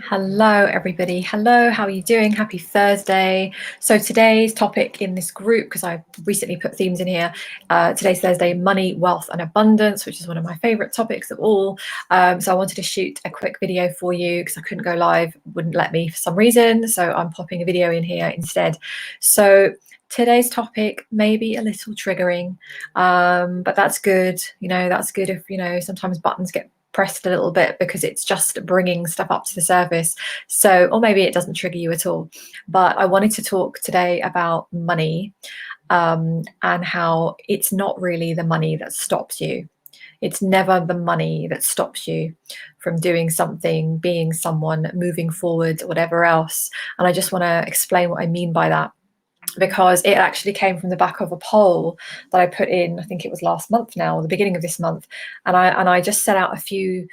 Hello, everybody. Hello, how are you doing? Happy Thursday. So today's topic in this group, because I recently put themes in here, today's Thursday, money, wealth, and abundance, which is one of my favorite topics of all. So I wanted to shoot a quick video for you because I couldn't go live, wouldn't let me for some reason. So I'm popping a video in here instead. So today's topic may be a little triggering, but that's good. That's good if, sometimes buttons get pressed a little bit because it's just bringing stuff up to the surface. So, or maybe it doesn't trigger you at all. But I wanted to talk today about money, and how it's not really the money that stops you. It's never the money that stops you from doing something, being someone, moving forward, whatever else. And I just want to explain what I mean by that, because it actually came from the back of a poll that I put in, I think it was last month now, or the beginning of this month. And I just set out a few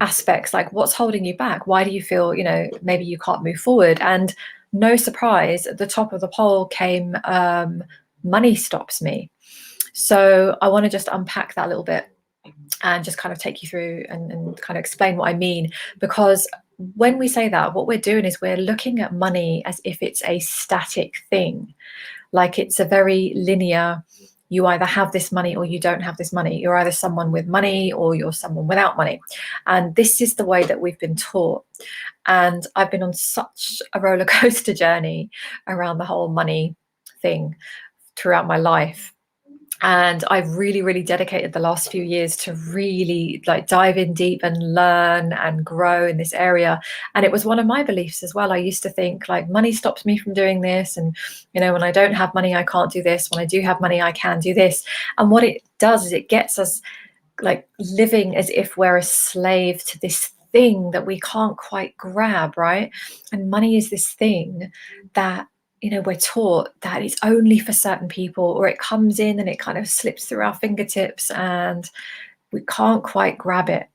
aspects, like what's holding you back? Why do you feel, maybe you can't move forward? And no surprise, at the top of the poll came money stops me. So I want to just unpack that a little bit and just kind of take you through and kind of explain what I mean. Because when we say that, what we're doing is we're looking at money as if it's a static thing, like it's a very linear, you either have this money or you don't have this money. You're either someone with money or you're someone without money. And this is the way that we've been taught. And I've been on such a roller coaster journey around the whole money thing throughout my life. And I've really dedicated the last few years to really dive in deep and learn and grow in this area. And it was one of my beliefs as well. I used to think money stops me from doing this, and when I don't have money I can't do this, when I do have money I can do this. And what it does is it gets us living as if we're a slave to this thing that we can't quite grab, right? And money is this thing that we're taught that it's only for certain people, or it comes in and it kind of slips through our fingertips and we can't quite grab it.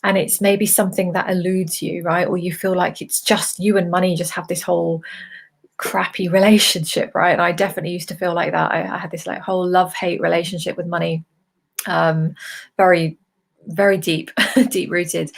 And it's maybe something that eludes you, right? Or you feel like it's just you and money just have this whole crappy relationship, right? And I definitely used to feel like that. I had this whole love-hate relationship with money, very deep deep rooted.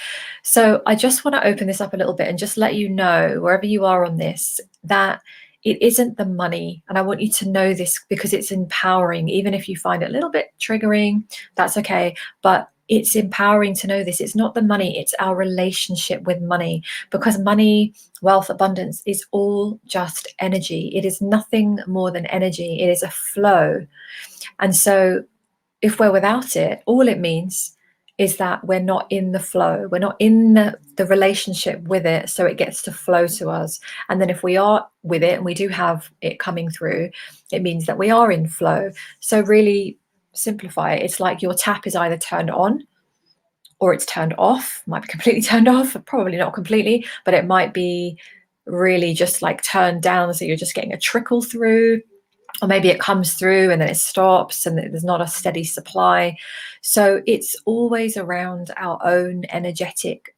So I just want to open this up a little bit and just let you know, wherever you are on this, that it isn't the money. And I want you to know this because it's empowering. Even if you find it a little bit triggering, that's okay. But it's empowering to know this. It's not the money, it's our relationship with money. Because money, wealth, abundance is all just energy. It is nothing more than energy. It is a flow. And so if we're without it, all it means is that we're not in the flow. We're not in the relationship with it, so it gets to flow to us. And then if we are with it and we do have it coming through, it means that we are in flow. So really simplify it. It's like your tap is either turned on or it's turned off. Might be completely turned off, probably not completely, but it might be really just turned down, so you're just getting a trickle through. Or maybe it comes through and then it stops and there's not a steady supply. So it's always around our own energetic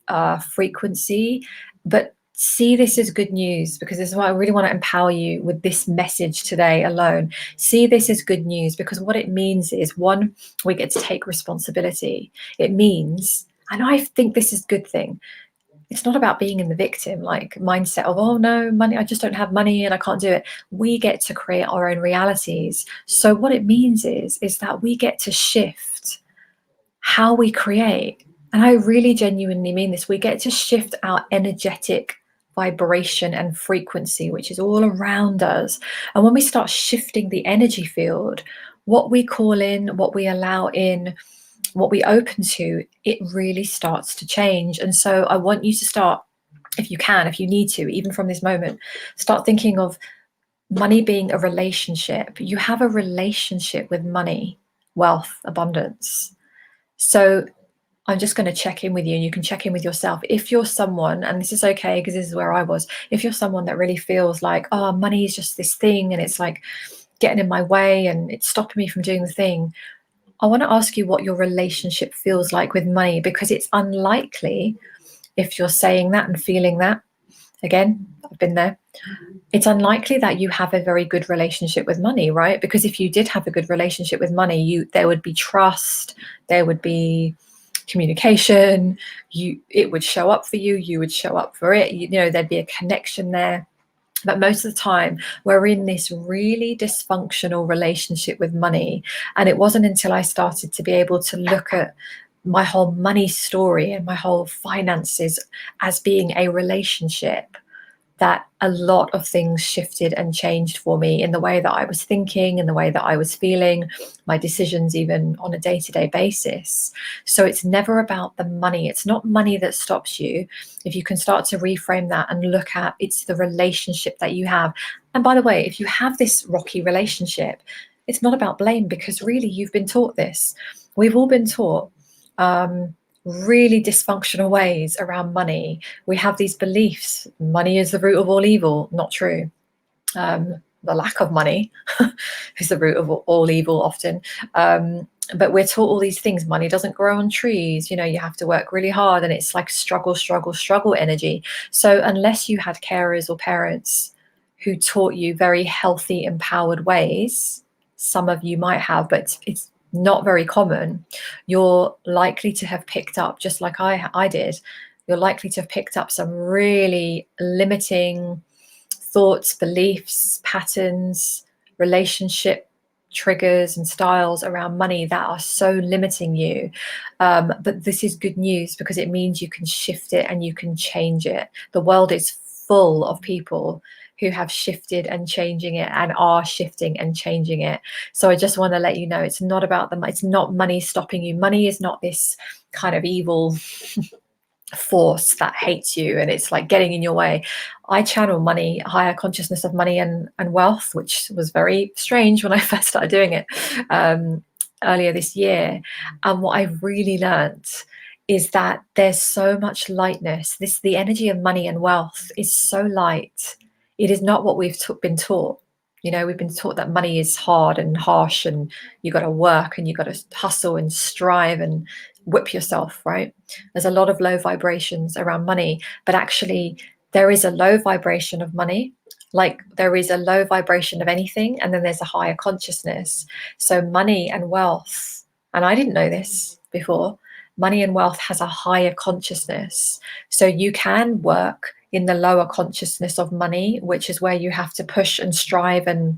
frequency. But see this as good news, because this is why I really want to empower you with this message today alone. See this as good news, because what it means is, one, we get to take responsibility. It means, and I think this is a good thing, it's not about being in the victim mindset of, oh no, money, I just don't have money and I can't do it. We get to create our own realities. So what it means is that we get to shift how we create. And I really genuinely mean this. We get to shift our energetic vibration and frequency, which is all around us. And when we start shifting the energy field, what we call in, what we allow in, what we open to, it really starts to change. And so I want you to start, if you can, if you need to, even from this moment, start thinking of money being a relationship. You have a relationship with money, wealth, abundance. So I'm just going to check in with you, and you can check in with yourself. If you're someone, and this is okay because this is where I was, if you're someone that really feels like, oh, money is just this thing and it's getting in my way and it's stopping me from doing the thing, I want to ask you what your relationship feels like with money, because it's unlikely, if you're saying that and feeling that, again, I've been there, it's unlikely that you have a very good relationship with money, right? Because if you did have a good relationship with money, there would be trust, there would be communication. It would show up for you, you would show up for it, there'd be a connection there. But most of the time, we're in this really dysfunctional relationship with money. And it wasn't until I started to be able to look at my whole money story and my whole finances as being a relationship that a lot of things shifted and changed for me in the way that I was thinking, in the way that I was feeling, my decisions, even on a day-to-day basis. So it's never about the money. It's not money that stops you. If you can start to reframe that and look at it's the relationship that you have. And by the way, if you have this rocky relationship, it's not about blame, because really you've been taught this. We've all been taught really dysfunctional ways around money. We have these beliefs: money is the root of all evil. Not true. The lack of money is the root of all evil often. But we're taught all these things. Money doesn't grow on trees. You have to work really hard, and it's like struggle energy. So unless you had carers or parents who taught you very healthy, empowered ways, some of you might have, but it's not very common, you're likely to have picked up, just like I did, you're likely to have picked up some really limiting thoughts, beliefs, patterns, relationship triggers and styles around money that are so limiting you. But this is good news, because it means you can shift it and you can change it. The world is full of people who have shifted and changing it and are shifting and changing it. So I just want to let you know, it's not about them. It's not money stopping you. Money is not this kind of evil force that hates you and it's like getting in your way. I channel money, higher consciousness of money and wealth, which was very strange when I first started doing it earlier this year. And what I've really learned is that there's so much lightness. The energy of money and wealth is so light. It is not what we've been taught. We've been taught that money is hard and harsh, and you got to work and you got to hustle and strive and whip yourself, right? There's a lot of low vibrations around money, but actually there is a low vibration of money, like there is a low vibration of anything, and then there's a higher consciousness. So money and wealth, and I didn't know this before, money and wealth has a higher consciousness. So you can work in the lower consciousness of money, which is where you have to push and strive and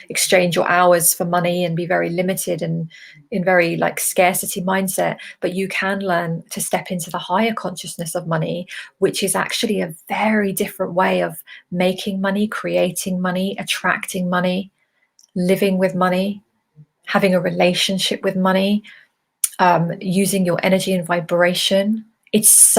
exchange your hours for money and be very limited and in very like scarcity mindset. But you can learn to step into the higher consciousness of money, which is actually a very different way of making money, creating money, attracting money, living with money, having a relationship with money, using your energy and vibration. It's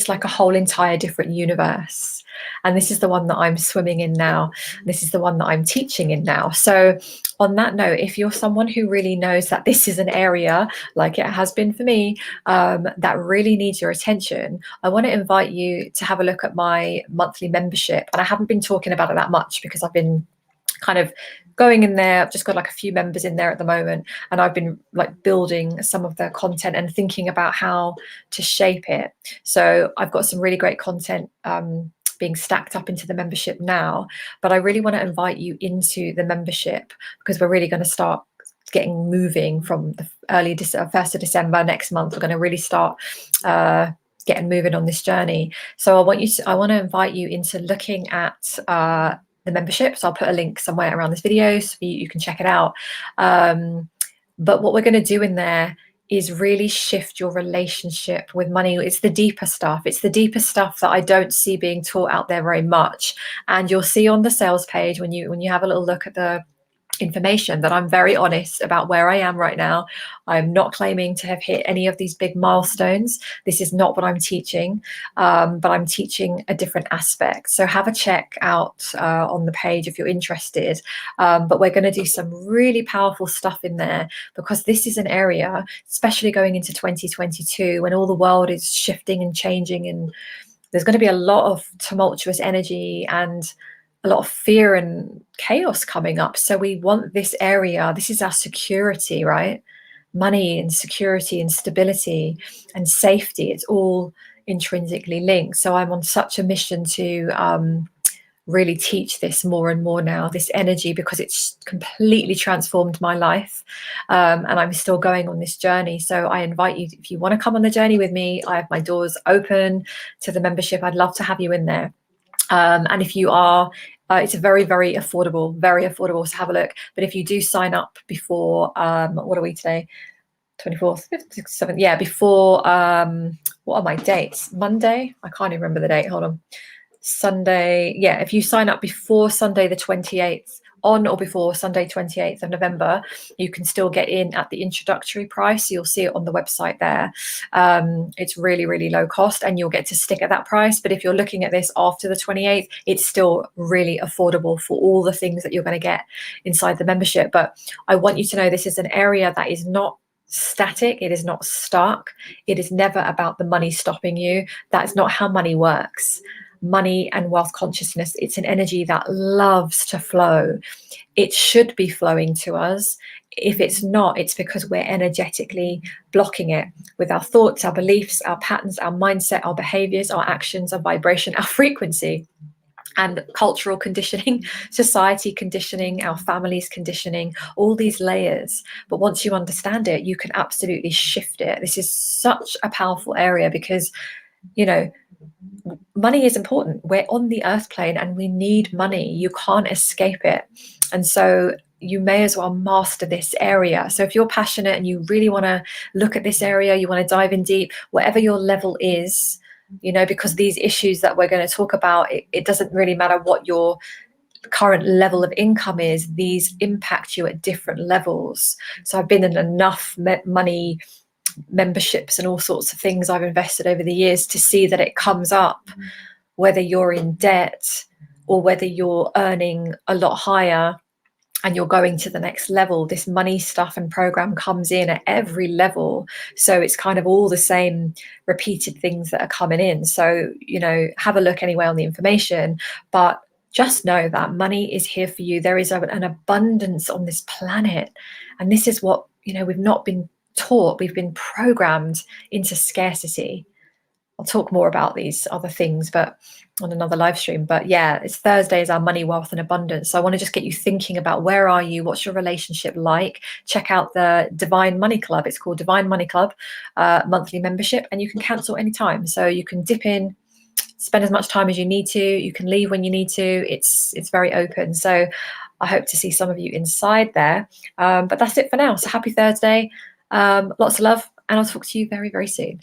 like a whole entire different universe. And this is the one that I'm swimming in now. This is the one that I'm teaching in now. So on that note, if you're someone who really knows that this is an area, like it has been for me, that really needs your attention, I want to invite you to have a look at my monthly membership. And I haven't been talking about it that much because I've been kind of going in there. I've just got like a few members in there at the moment, and I've been like building some of the content and thinking about how to shape it. So I've got some really great content being stacked up into the membership now, but I really want to invite you into the membership because we're really going to start getting moving from the 1st of December next month. We're going to really start getting moving on this journey. So I want to invite you into looking at the membership. So I'll put a link somewhere around this video so you can check it out. But what we're going to do in there is really shift your relationship with money. It's the deeper stuff. It's the deeper stuff that I don't see being taught out there very much. And you'll see on the sales page when you have a little look at the information that I'm very honest about where I am right now. I'm not claiming to have hit any of these big milestones. This is not what I'm teaching, but I'm teaching a different aspect. So have a check out on the page if you're interested. But we're going to do some really powerful stuff in there because this is an area, especially going into 2022, when all the world is shifting and changing, and there's going to be a lot of tumultuous energy and a lot of fear and chaos coming up. So we want this area, this is our security, right? Money and security and stability and safety, it's all intrinsically linked. So I'm on such a mission to really teach this more and more now, this energy, because it's completely transformed my life. And I'm still going on this journey. So I invite you, if you want to come on the journey with me, I have my doors open to the membership. I'd love to have you in there. And if you are, it's a very, very affordable, so have a look. But if you do sign up before, what are we today? 24th, 5th, 6th, 7th. Yeah, before, what are my dates? Monday? I can't even remember the date. Hold on. Sunday. Yeah, if you sign up before Sunday the 28th, on or before Sunday 28th of November, you can still get in at the introductory price. You'll see it on the website there. It's really, really low cost, and you'll get to stick at that price. But if you're looking at this after the 28th, it's still really affordable for all the things that you're going to get inside the membership. But I want you to know this is an area that is not static. It is not stuck. It is never about the money stopping you. That's not how money works. Money and wealth consciousness, it's an energy that loves to flow. It should be flowing to us. If it's not, it's because we're energetically blocking it with our thoughts, our beliefs, our patterns, our mindset, our behaviors, our actions, our vibration, our frequency, and cultural conditioning, society conditioning, our families conditioning, all these layers. But once you understand it, you can absolutely shift it. This is such a powerful area because, you know, money is important. We're on the earth plane and we need money. You can't escape it. And so you may as well master this area. So if you're passionate and you really want to look at this area, you want to dive in deep, whatever your level is, you know, because these issues that we're going to talk about, it doesn't really matter what your current level of income is. These impact you at different levels. So I've been in enough money memberships and all sorts of things I've invested over the years to see that it comes up, whether you're in debt or whether you're earning a lot higher and you're going to the next level. This money stuff and program comes in at every level. So it's kind of all the same repeated things that are coming in. So, you know, have a look anyway on the information, but just know that money is here for you. There is an abundance on this planet. And this is what, you know, we've not been taught. We've been programmed into scarcity. I'll talk more about these other things, but on another live stream. But yeah, it's Thursday is our money, wealth, and abundance. So I want to just get you thinking about where are you? What's your relationship like? Check out the Divine Money Club. It's called Divine Money Club, monthly membership, and you can cancel anytime. So you can dip in, spend as much time as you need to. You can leave when you need to. It's very open. So I hope to see some of you inside there. But that's it for now. So happy Thursday. Lots of love, and I'll talk to you very, very soon.